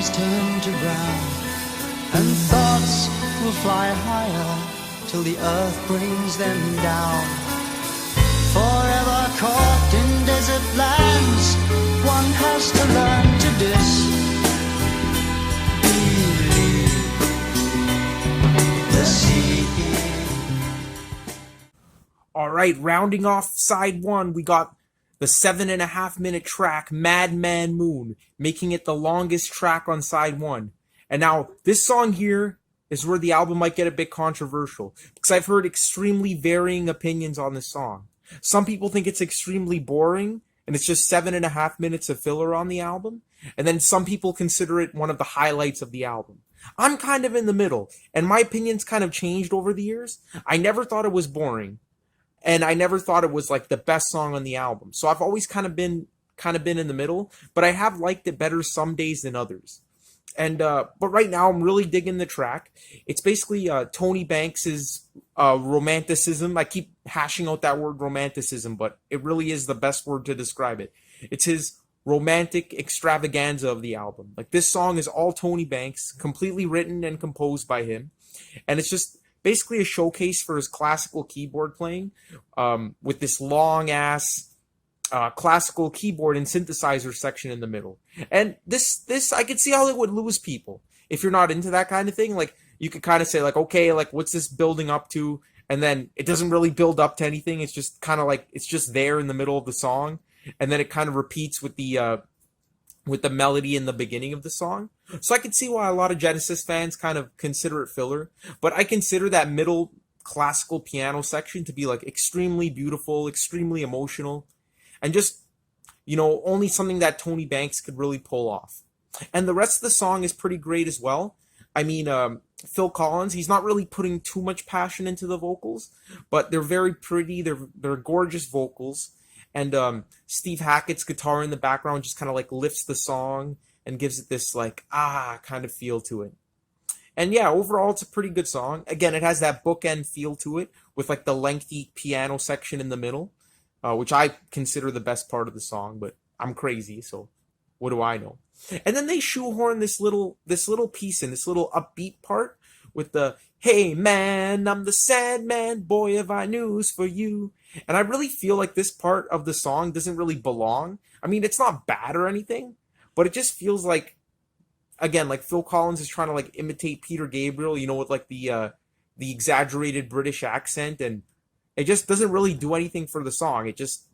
skies turn to brown, and thoughts will fly higher till the earth brings them down. Forever caught in desert lands, one has to learn to disbelieve the sea. Alright, rounding off side one, we got the 7.5-minute track Madman Moon, making it the longest track on side one. And now, this song here is where the album might get a bit controversial, because I've heard extremely varying opinions on this song. Some people think it's extremely boring, and it's just 7.5 minutes of filler on the album, and then some people consider it one of the highlights of the album. I'm kind of in the middle, and my opinions kind of changed over the years. I never thought it was boring, and I never thought it was like the best song on the album. So I've always kind of been in the middle, but I have liked it better some days than others. And but right now I'm really digging the track. It's basically Tony Banks's romanticism. I keep hashing out that word romanticism, but it really is the best word to describe it. It's his romantic extravaganza of the album. Like, this song is all Tony Banks, completely written and composed by him, and it's just basically a showcase for his classical keyboard playing, with this long ass classical keyboard and synthesizer section in the middle. And this I could see how it would lose people if you're not into that kind of thing. Like, you could kind of say like, okay, like, what's this building up to? And then it doesn't really build up to anything. It's just kind of like, it's just there in the middle of the song, and then it kind of repeats with the melody in the beginning of the song. So I can see why a lot of Genesis fans kind of consider it filler, but I consider that middle classical piano section to be like extremely beautiful, extremely emotional, and just, you know, only something that Tony Banks could really pull off. And the rest of the song is pretty great as well. I mean, Phil Collins, he's not really putting too much passion into the vocals, but they're very pretty, they're gorgeous vocals. And Steve Hackett's guitar in the background just kind of like lifts the song and gives it this like, kind of feel to it. And yeah, overall, it's a pretty good song. Again, it has that bookend feel to it with like the lengthy piano section in the middle, which I consider the best part of the song, but I'm crazy, so what do I know? And then they shoehorn this little piece in, this little upbeat part with the, hey man, I'm the sad man, boy have I news for you. And I really feel like this part of the song doesn't really belong. I mean, it's not bad or anything, but it just feels like, again, like Phil Collins is trying to like imitate Peter Gabriel, you know, with like the exaggerated British accent, and it just doesn't really do anything for the song. It's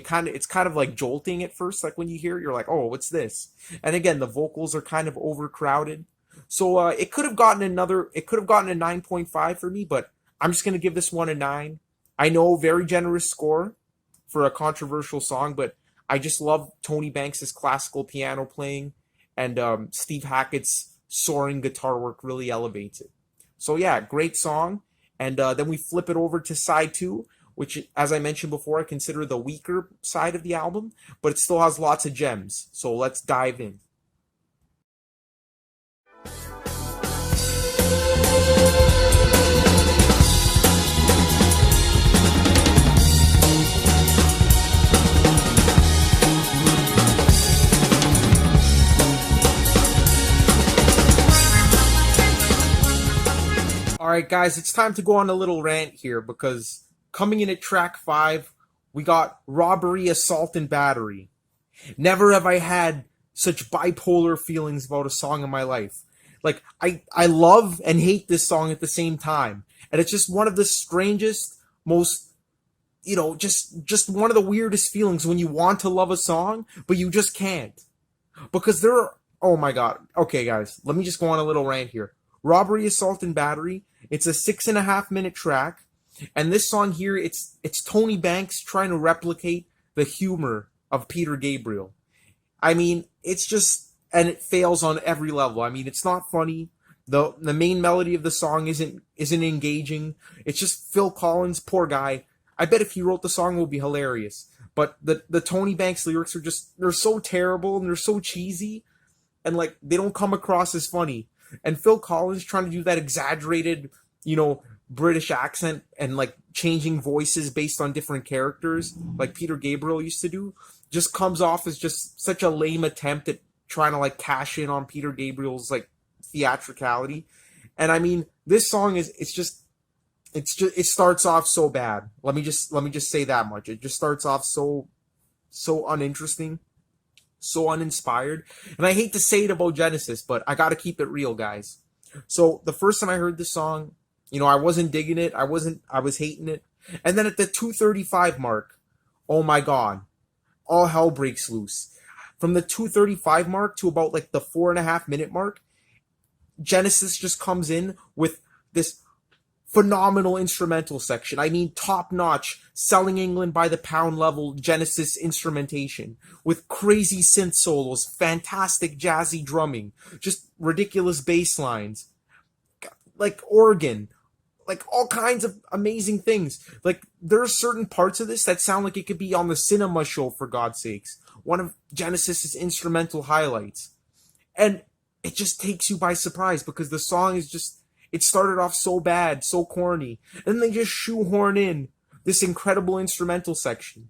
kind of like jolting at first, like when you hear it, you're like, oh, what's this? And again, the vocals are kind of overcrowded. So it could have gotten a 9.5 for me, but I'm just going to give this one a 9. I know, very generous score for a controversial song, but I just love Tony Banks' classical piano playing, and Steve Hackett's soaring guitar work really elevates it. So yeah, great song. And then we flip it over to side 2, which, as I mentioned before, I consider the weaker side of the album, but it still has lots of gems. So let's dive in. Alright guys, it's time to go on a little rant here, because coming in at track 5, we got Robbery, Assault, and Battery. Never have I had such bipolar feelings about a song in my life. Like, I love and hate this song at the same time. And it's just one of the strangest, most, you know, just one of the weirdest feelings when you want to love a song, but you just can't. Because there are, oh my god. Okay guys, let me just go on a little rant here. Robbery, Assault, and Battery. It's a 6.5-minute track, and this song here, it's Tony Banks trying to replicate the humor of Peter Gabriel. I mean, it's just, and it fails on every level. I mean, it's not funny. The main melody of the song isn't engaging. It's just Phil Collins, poor guy. I bet if he wrote the song, it would be hilarious. But the Tony Banks lyrics are just, they're so terrible and they're so cheesy, and like, they don't come across as funny. And Phil Collins trying to do that exaggerated, you know, British accent and like changing voices based on different characters like Peter Gabriel used to do, just comes off as just such a lame attempt at trying to like cash in on Peter Gabriel's like theatricality. And I mean, this song is it starts off so bad. Let me just say that much. It just starts off so uninteresting, so uninspired. And I hate to say it about Genesis, but I got to keep it real, guys. So the first time I heard this song, you know, I wasn't digging it. I was hating it. And then at the 2:35 mark, oh my God, all hell breaks loose. From the 2:35 mark to about like the 4.5 minute mark, Genesis just comes in with this phenomenal instrumental section. I mean, top notch, selling England by the pound level Genesis instrumentation with crazy synth solos, fantastic jazzy drumming, just ridiculous bass lines, like organ, like all kinds of amazing things. Like there are certain parts of this that sound like it could be on the cinema show, for God's sakes. One of Genesis's instrumental highlights. And it just takes you by surprise because the song is just, it started off so bad, so corny. And then they just shoehorn in this incredible instrumental section.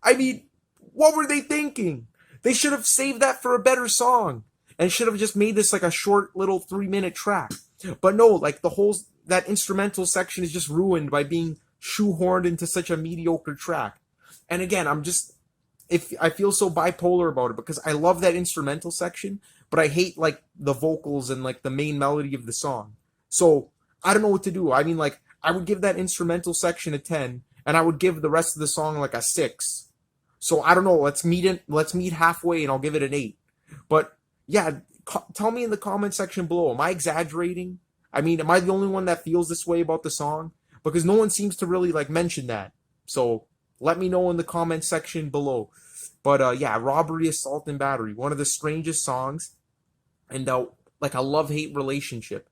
I mean, what were they thinking? They should have saved that for a better song and should have just made this like a short little 3-minute track. But no, like that instrumental section is just ruined by being shoehorned into such a mediocre track. And again, I feel so bipolar about it because I love that instrumental section, but I hate like the vocals and like the main melody of the song. So I don't know what to do. I mean, like I would give that instrumental section a 10 and I would give the rest of the song like a 6. So I don't know. Let's meet halfway and I'll give it an 8. But yeah, tell me in the comment section below. Am I exaggerating? I mean, am I the only one that feels this way about the song? Because no one seems to really like mention that. So let me know in the comment section below. But yeah, Robbery, Assault, and Battery. One of the strangest songs. And like a love-hate relationship.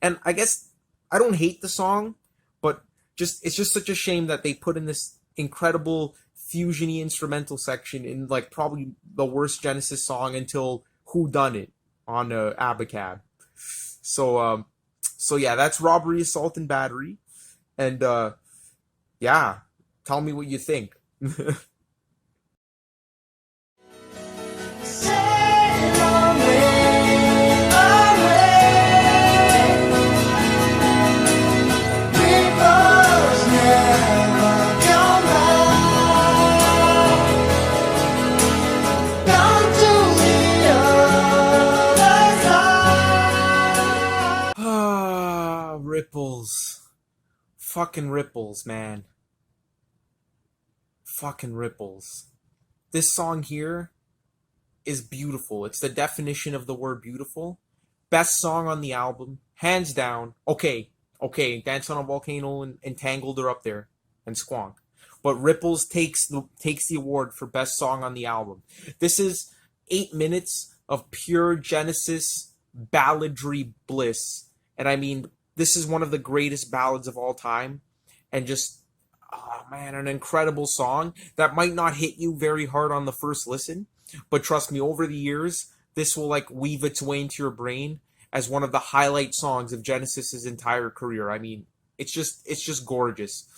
And I guess I don't hate the song, but it's just such a shame that they put in this incredible fusion-y instrumental section in like probably the worst Genesis song until Who Done It on Abacab. So yeah, that's Robbery, Assault, and Battery. And yeah, tell me what you think. Ripples. Fucking ripples, man. Fucking ripples. This song here is beautiful. It's the definition of the word beautiful. Best song on the album. Hands down. Okay. Dance on a Volcano and Entangled are up there. And Squonk. But Ripples takes the award for best song on the album. This is 8 minutes of pure Genesis balladry bliss. And I mean, this is one of the greatest ballads of all time. And just, oh man, an incredible song that might not hit you very hard on the first listen. But trust me, over the years, this will like weave its way into your brain as one of the highlight songs of Genesis's entire career. I mean, it's just gorgeous.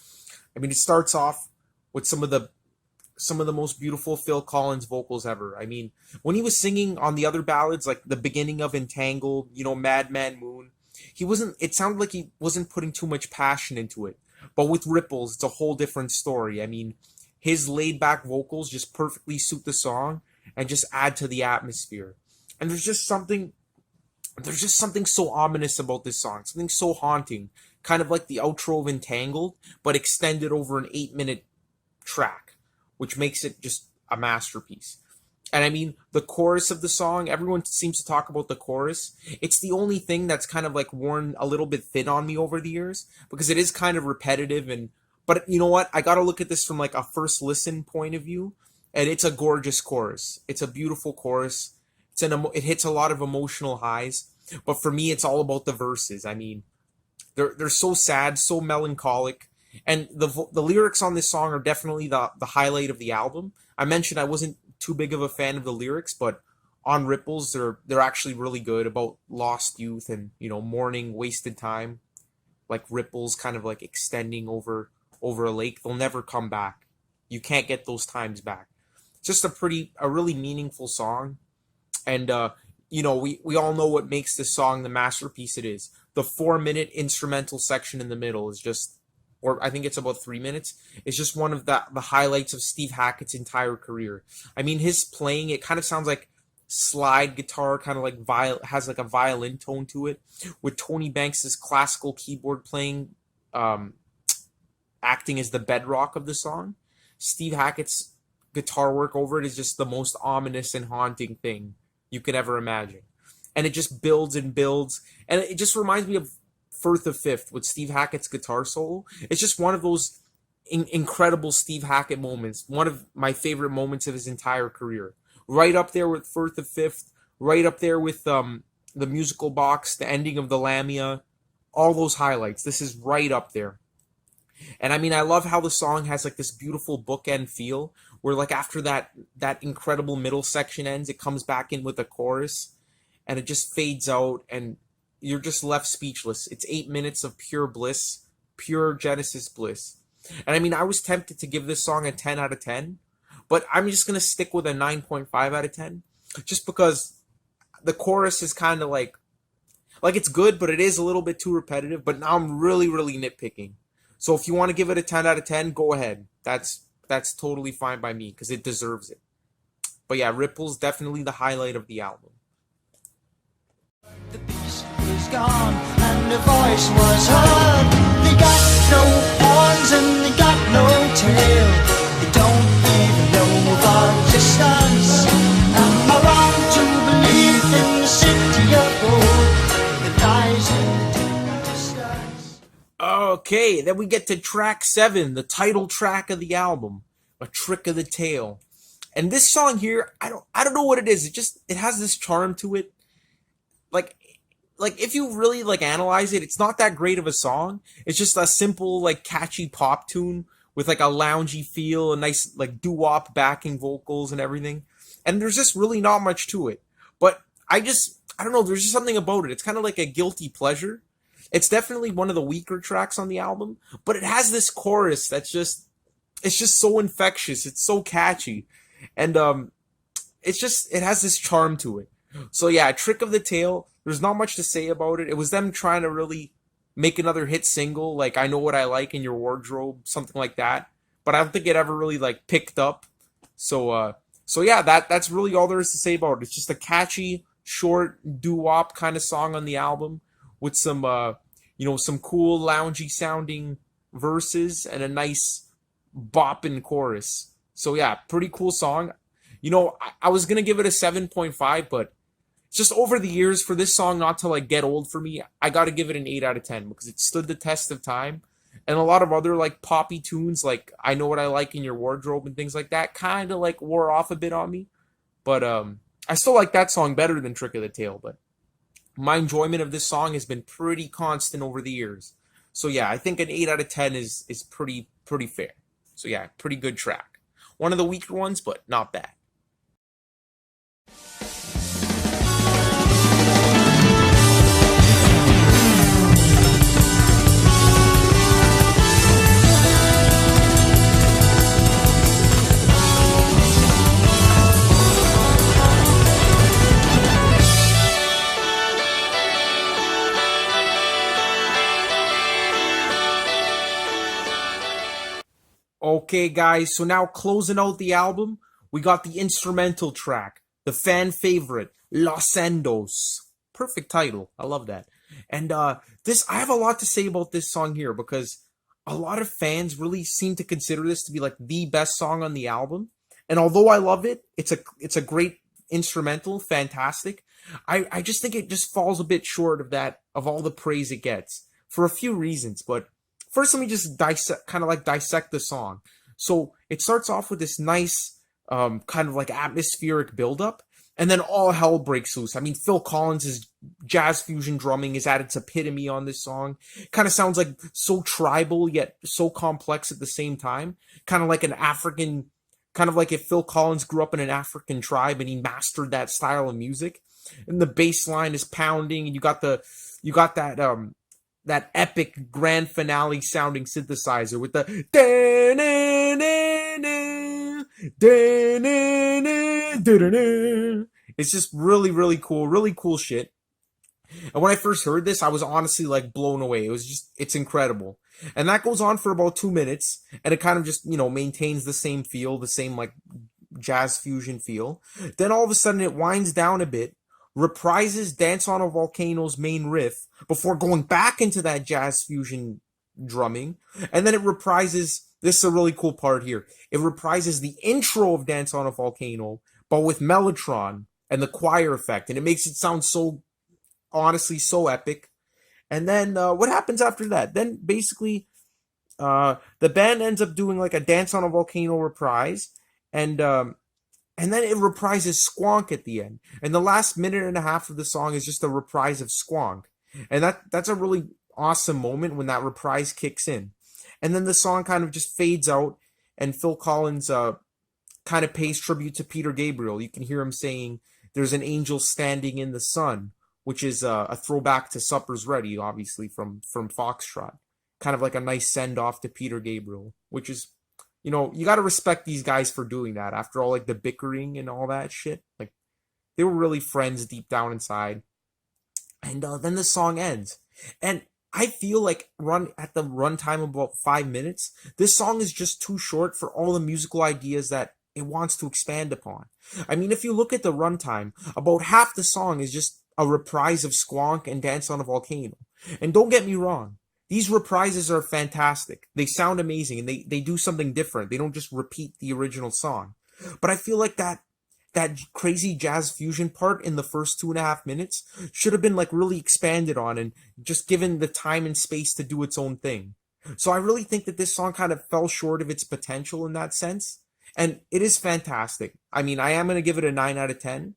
I mean, it starts off with some of the most beautiful Phil Collins vocals ever. I mean, when he was singing on the other ballads, like the beginning of Entangled, you know, Madman Moon, it sounded like he wasn't putting too much passion into it. But with Ripples, it's a whole different story. I mean, his laid-back vocals just perfectly suit the song and just add to the atmosphere. And there's just something so ominous about this song, something so haunting, kind of like the outro of Entangled, but extended over an 8-minute track, which makes it just a masterpiece. And I mean, the chorus of the song, everyone seems to talk about the chorus. It's the only thing that's kind of like worn a little bit thin on me over the years, because it is kind of repetitive. But you know what? I got to look at this from like a first listen point of view, and it's a gorgeous chorus. It's a beautiful chorus. It hits a lot of emotional highs. But for me, it's all about the verses. I mean, they're so sad, so melancholic. And the lyrics on this song are definitely the highlight of the album. I mentioned I wasn't too big of a fan of the lyrics, but on Ripples, they're actually really good, about lost youth and, you know, mourning wasted time, like ripples kind of like extending over a lake. They'll never come back. You can't get those times back. It's just a really meaningful song. And we all know what makes this song the masterpiece it is. The 4-minute instrumental section in the middle is just, or I think it's about 3 minutes. It's just one of the highlights of Steve Hackett's entire career. I mean, his playing, it kind of sounds like slide guitar, kind of like has like a violin tone to it, with Tony Banks's classical keyboard playing acting as the bedrock of the song. Steve Hackett's guitar work over it is just the most ominous and haunting thing you could ever imagine. And it just builds and builds. And it just reminds me of Firth of Fifth with Steve Hackett's guitar solo. It's just one of those incredible Steve Hackett moments. One of my favorite moments of his entire career. Right up there with Firth of Fifth. Right up there with the musical box, the ending of the Lamia. All those highlights. This is right up there. And I mean, I love how the song has like this beautiful bookend feel, where like after that incredible middle section ends, it comes back in with a chorus, and it just fades out, and you're just left speechless. It's 8 minutes of pure bliss, pure Genesis bliss. And I mean, I was tempted to give this song a 10 out of 10, but I'm just going to stick with a 9.5 out of 10, just because the chorus is kind of like it's good, but it is a little bit too repetitive. But now I'm really, really nitpicking. So if you want to give it a 10 out of 10, go ahead. That's totally fine by me, because it deserves it. But yeah, Ripple's definitely the highlight of the album. The beast was gone and a voice was heard. They got no horns and they got no tail. They don't even know of our existence. Am I wrong to believe in the city of gold that lies in the dim distance? Okay, then we get to track 7, the title track of the album, A Trick of the Tail. And this song here, I don't know what it is. It has this charm to it. Like if you really like analyze it, it's not that great of a song. It's just a simple like catchy pop tune with like a loungy feel, a nice like doo-wop backing vocals and everything. And there's just really not much to it. But I don't know, there's just something about it. It's kind of like a guilty pleasure. It's definitely one of the weaker tracks on the album, but it has this chorus that's just so infectious. It's so catchy. And it has this charm to it. So yeah, Trick of the Tail, there's not much to say about it. It was them trying to really make another hit single, like I Know What I Like in Your Wardrobe, something like that. But I don't think it ever really like picked up. So yeah, that's really all there is to say about it. It's just a catchy, short doo-wop kind of song on the album with some some cool loungy sounding verses and a nice bopping chorus. So yeah, pretty cool song. I was gonna give it a 7.5, but just over the years, for this song not to like get old for me, I gotta give it an 8 out of 10 because it stood the test of time. And a lot of other like poppy tunes, like I Know What I Like in Your Wardrobe and things like that, kind of like wore off a bit on me. But I still like that song better than Trick of the Tail. But my enjoyment of this song has been pretty constant over the years. So yeah, I think an 8 out of 10 is pretty fair. So yeah, pretty good track. One of the weaker ones, but not bad. Okay, guys, so now closing out the album, we got the instrumental track, the fan favorite, Los Endos. Perfect title. I love that. And I have a lot to say about this song here because a lot of fans really seem to consider this to be like the best song on the album. And although I love it, it's a great instrumental, fantastic. I just think it just falls a bit short of all the praise it gets for a few reasons. But first, let me just dissect the song. So it starts off with this nice kind of like atmospheric buildup, and then all hell breaks loose. I mean, Phil Collins' jazz fusion drumming is at its epitome on this song. Kind of sounds like so tribal yet so complex at the same time. Kind of like an African, kind of like if Phil Collins grew up in an African tribe and he mastered that style of music. And the bass line is pounding, and you got that epic grand finale sounding synthesizer with the It's just really cool shit. And when I first heard this, I was honestly like blown away. It's incredible. And that goes on for about 2 minutes, and it kind of just, maintains the same feel, the same like jazz fusion feel. Then all of a sudden it winds down a bit, reprises Dance on a Volcano's main riff before going back into that jazz fusion drumming. And then it reprises, this is a really cool part here, it reprises the intro of Dance on a Volcano, but with Mellotron and the choir effect. And it makes it sound so, honestly, so epic. And then what happens after that? Then basically the band ends up doing like a Dance on a Volcano reprise, and then it reprises Squonk at the end. And the last minute and a half of the song is just a reprise of Squonk. And that's a really awesome moment when that reprise kicks in. And then the song kind of just fades out, and Phil Collins kind of pays tribute to Peter Gabriel. You can hear him saying, "There's an angel standing in the sun," which is a throwback to Supper's Ready, obviously, from Foxtrot. Kind of like a nice send-off to Peter Gabriel, which is, you got to respect these guys for doing that. After all, like, the bickering and all that shit. Like, they were really friends deep down inside. And then the song ends. And I feel like at the runtime of about 5 minutes, this song is just too short for all the musical ideas that it wants to expand upon. I mean, if you look at the runtime, about half the song is just a reprise of Squonk and Dance on a Volcano. And don't get me wrong, these reprises are fantastic. They sound amazing, and they do something different. They don't just repeat the original song. But I feel like that crazy jazz fusion part in the first 2.5 minutes should have been like really expanded on and just given the time and space to do its own thing. So I really think that this song kind of fell short of its potential in that sense. And it is fantastic. I mean, I am going to give it a 9 out of 10,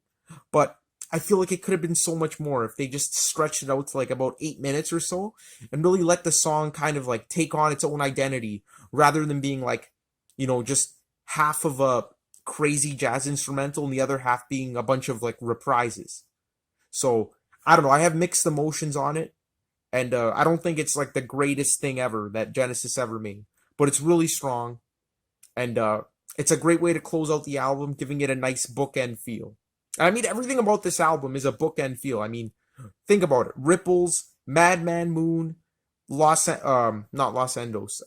but I feel like it could have been so much more if they just stretched it out to like about 8 minutes or so and really let the song kind of like take on its own identity rather than being like, just half of a crazy jazz instrumental and the other half being a bunch of like reprises. So I don't know. I have mixed emotions on it, and I don't think it's like the greatest thing ever that Genesis ever made, but it's really strong, and it's a great way to close out the album, giving it a nice bookend feel. I mean, everything about this album is a bookend feel. I mean, think about it. Ripples, Madman Moon, not Los Endos.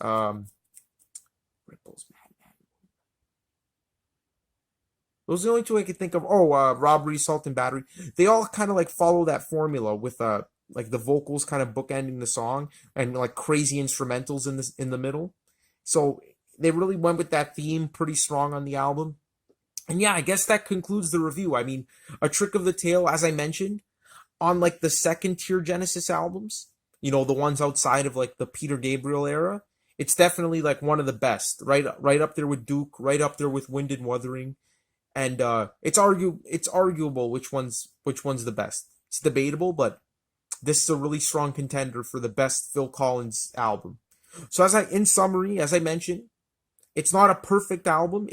Ripples, Madman Moon. Those are the only two I could think of. Robbery, Salt and Battery. They all kind of like follow that formula with like the vocals kind of bookending the song and like crazy instrumentals in the middle. So they really went with that theme pretty strong on the album. And yeah, I guess that concludes the review. I mean, A Trick of the Tail, as I mentioned, on like the second tier Genesis albums, the ones outside of like the Peter Gabriel era, it's definitely like one of the best. Right up there with Duke, right up there with Wind and Wuthering. And it's arguable which one's the best. It's debatable, but this is a really strong contender for the best Phil Collins album. So in summary, as I mentioned, it's not a perfect album.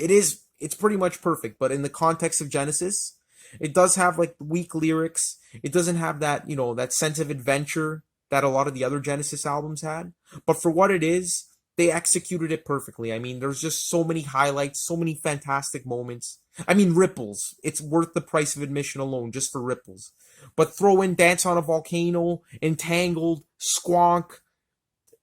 It's pretty much perfect, but in the context of Genesis, it does have like weak lyrics. It doesn't have that, that sense of adventure that a lot of the other Genesis albums had. But for what it is, they executed it perfectly. I mean, there's just so many highlights, so many fantastic moments. I mean, Ripples. It's worth the price of admission alone just for Ripples. But throw in Dance on a Volcano, Entangled, Squonk,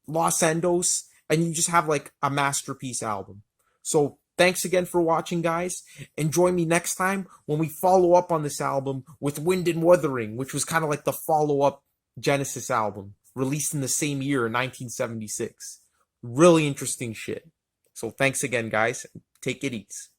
Los Endos, and you just have like a masterpiece album. So thanks again for watching, guys. And join me next time when we follow up on this album with Wind and Wuthering, which was kind of like the follow-up Genesis album, released in the same year, 1976. Really interesting shit. So thanks again, guys. Take it easy.